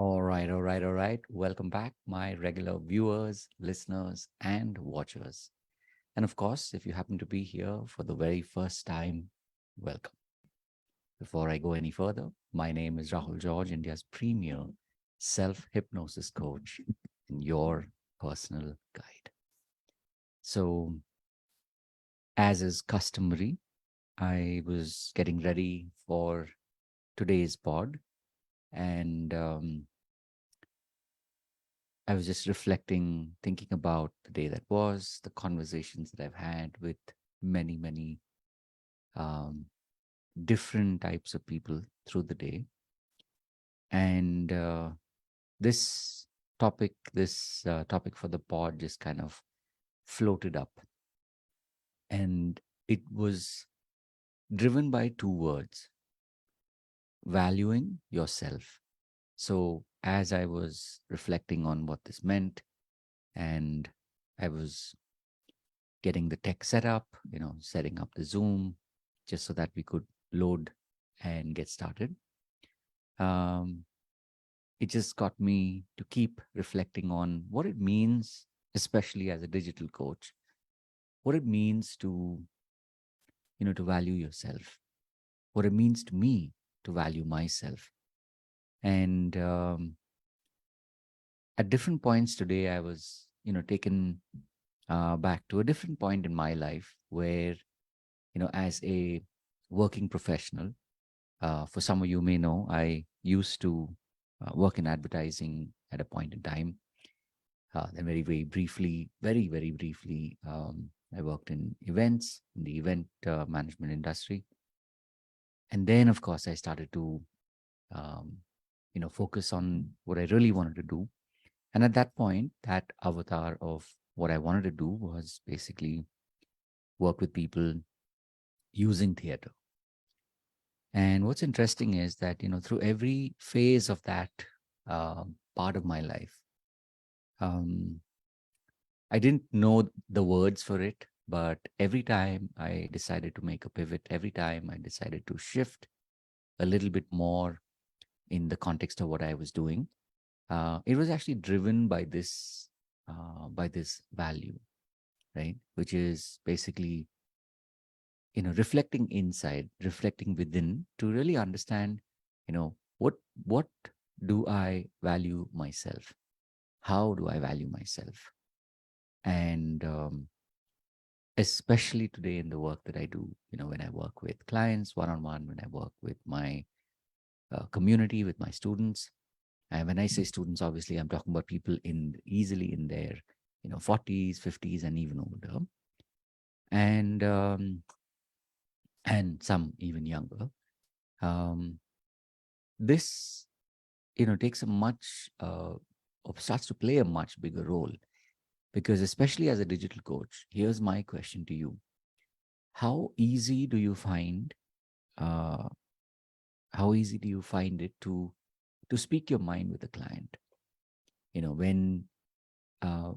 All right. Welcome back, my regular viewers, listeners, and watchers. And of course, if you happen to be here for the very first time, welcome. Before I go any further, my name is Rahul George, India's premier self hypnosis coach and your personal guide. So, as is customary, I was getting ready for today's pod and I was just reflecting, thinking about the day that was, the conversations that I've had with many um, different types of people through the day. And this topic for the pod just kind of floated up. And it was driven by two words: valuing yourself. So as I was reflecting on what this meant, and I was getting the tech set up, setting up the Zoom just so that we could load and get started. Um, it just got me to keep reflecting on what it means, especially as a digital coach, what it means to value yourself, what it means to me to value myself. And at different points today, I was, taken back to a different point in my life where, as a working professional, for some of you may know, I used to work in advertising at a point in time. Then very briefly, very briefly, I worked in events, in the event management industry. And then, of course, I started to, um, focus on what I really wanted to do. And at that point, that avatar of what I wanted to do was basically work with people using theater. And what's interesting is that, through every phase of that part of my life, um, I didn't know the words for it, but every time I decided to make a pivot, every time I decided to shift a little bit more in the context of what I was doing, it was actually driven by this value, right? Which is basically, reflecting inside, reflecting within to really understand, what do I value myself? How do I value myself? And especially today in the work that I do, when I work with clients one on one, when I work with my community, with my students. And when I say students, obviously I'm talking about people in easily in their 40s, 50s, and even older, and some even younger. Um, this takes a much or starts to play a much bigger role, because especially as a digital coach, here's my question to you: how easy do you find uh, how easy do you find it to speak your mind with a client, you know when uh,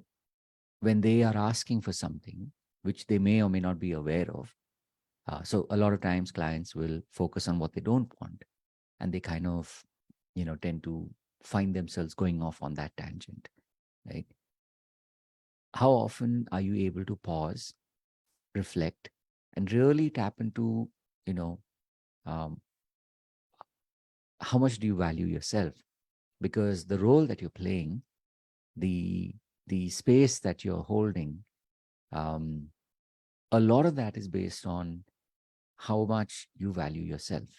when they are asking for something which they may or may not be aware of? So a lot of times clients will focus on what they don't want, and they kind of tend to find themselves going off on that tangent, right? How often are you able to pause, reflect, and really tap into, you know um, how much do you value yourself? Because the role that you're playing, the space that you're holding, um, a lot of that is based on how much you value yourself.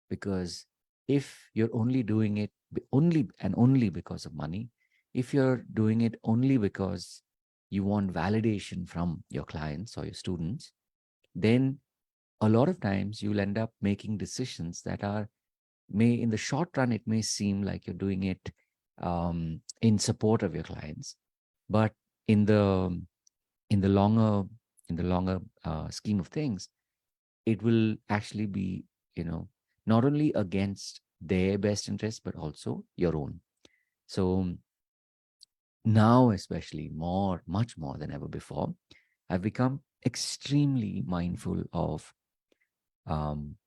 Because if you're only doing it only because of money, if you're doing it only because you want validation from your clients or your students, then a lot of times you'll end up making decisions that are, may in the short run it may seem like you're doing it in support of your clients, but in the in the longer scheme of things, it will actually be, not only against their best interest but also your own. So now, especially much more than ever before, I've become extremely mindful of um,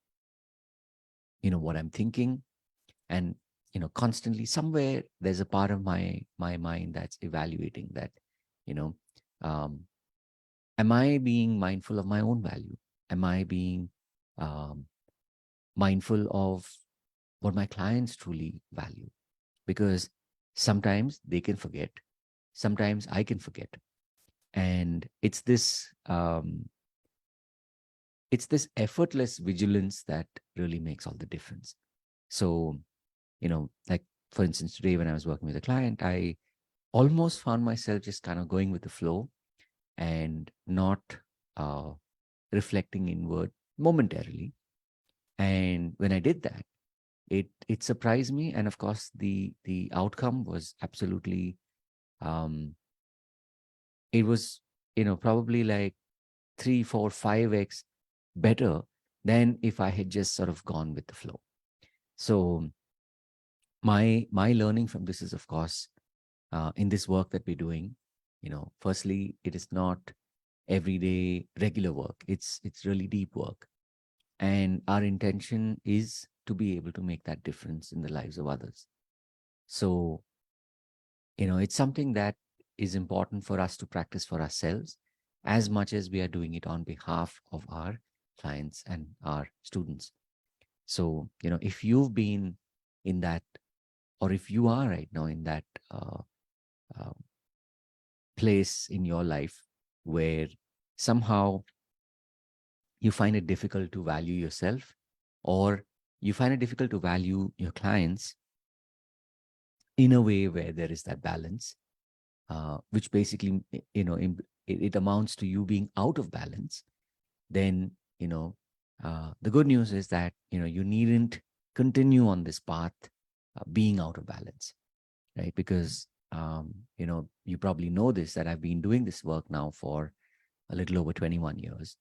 what I'm thinking, and constantly somewhere there's a part of my mind that's evaluating that, you know, um, am I being mindful of my own value? Am I being um, mindful of what my clients truly value? Because sometimes they can forget, sometimes I can forget, and it's this effortless vigilance that really makes all the difference. So, like for instance, today when I was working with a client, I almost found myself just kind of going with the flow and not uh, reflecting inward momentarily. And when I did that, it surprised me, and of course, the outcome was absolutely um, it was probably like 3, 4, 5x better than if I had just sort of gone with the flow. So my learning from this is, of course, in this work that we're doing, firstly, it is not everyday regular work. It's really deep work, and our intention is to be able to make that difference in the lives of others. So it's something that is important for us to practice for ourselves as much as we are doing it on behalf of our clients and our students. So if you've been in that, or if you are right now in that uh, uh, place in your life where somehow you find it difficult to value yourself, or you find it difficult to value your clients in a way where there is that balance, which basically, it amounts to you being out of balance, then, the good news is that, you needn't continue on this path being out of balance, right? Because, you probably know this, that I've been doing this work now for a little over 21 years.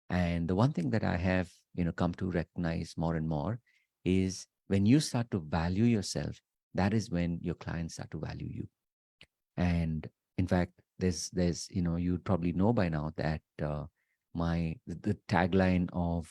And the one thing that I have, come to recognize more and more is when you start to value yourself, that is when your clients start to value you. And in fact, there's you probably know by now that the tagline of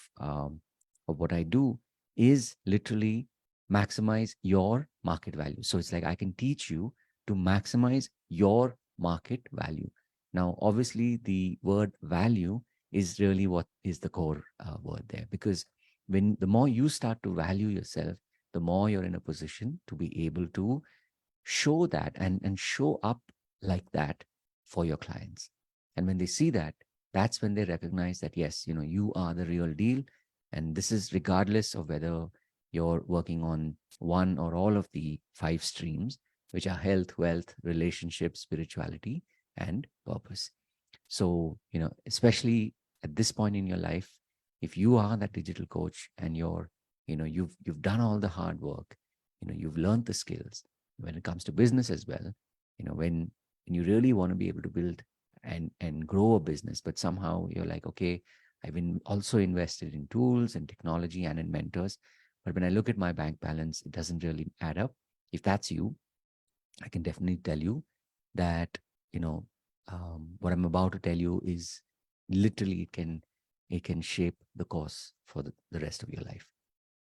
what I do is literally maximize your market value. So it's like I can teach you to maximize your market value. Now, obviously, the word value is really what is the core word there, because when the more you start to value yourself, the more you're in a position to be able to show that and show up like that for your clients. And when they see that, that's when they recognize that, yes, you are the real deal. And this is regardless of whether you're working on one or all of the 5 streams, which are health, wealth, relationships, spirituality, and purpose. So, especially at this point in your life, if you are that digital coach and you've done all the hard work, you've learned the skills when it comes to business as well, when you really want to be able to build and grow a business, but somehow you're like, okay, I've been also invested in tools and technology and in mentors, but when I look at my bank balance, it doesn't really add up. If that's you, I can definitely tell you that, what I'm about to tell you is literally it can shape the course for the rest of your life.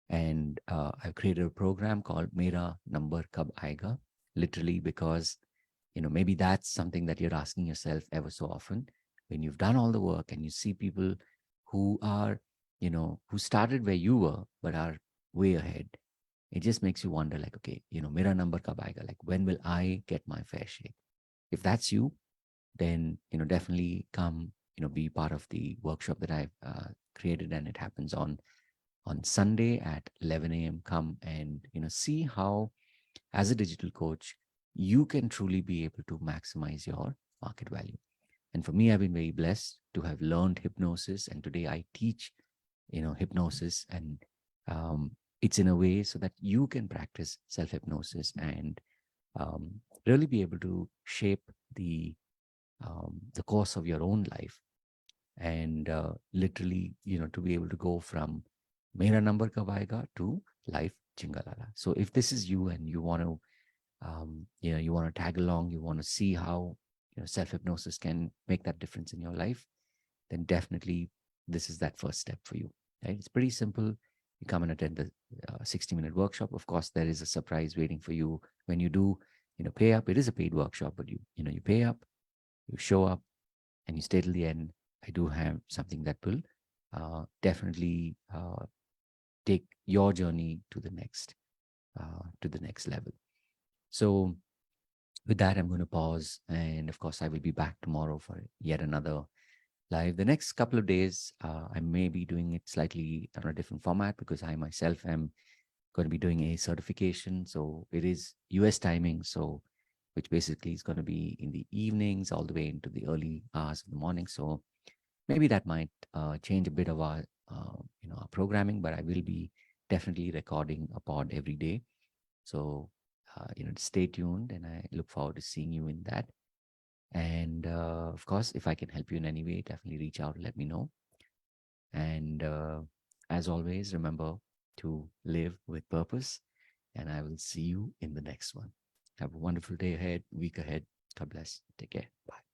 And I've created a program called Mera Number Kab Aayega, literally because, maybe that's something that you're asking yourself ever so often. When you've done all the work and you see people who are, who started where you were, but are way ahead, it just makes you wonder like, okay, Mera Number Kab Aayega, like when will I get my fair shake? If that's you, then, definitely come, be part of the workshop that I've created, and it happens on Sunday at 11 a.m. Come and see how, as a digital coach, you can truly be able to maximize your market value. And for me, I've been very blessed to have learned hypnosis, and today I teach hypnosis, and it's in a way so that you can practice self hypnosis and really be able to shape the course of your own life, and literally, to be able to go from Mera Number Kab Aayega to Life Chingalala. So if this is you and you want to, you want to tag along, you want to see how, self hypnosis can make that difference in your life, then definitely this is that first step for you. Right? It's pretty simple. You come and attend the 60-minute workshop. Of course, there is a surprise waiting for you when you do, pay up. It is a paid workshop, but you pay up, you show up, and you stay till the end. I do have something that will definitely take your journey to the next level. So with that, I'm going to pause, and of course, I will be back tomorrow for yet another live. The next couple of days, I may be doing it slightly on a different format because I myself am going to be doing a certification. So it is US timing, so which basically is going to be in the evenings all the way into the early hours of the morning. So maybe that might change a bit of our programming, but I will be definitely recording a pod every day. So stay tuned, and I look forward to seeing you in that. And of course, if I can help you in any way, definitely reach out and let me know. And as always, remember to live with purpose. And I will see you in the next one. Have a wonderful day ahead, week ahead. God bless. Take care. Bye.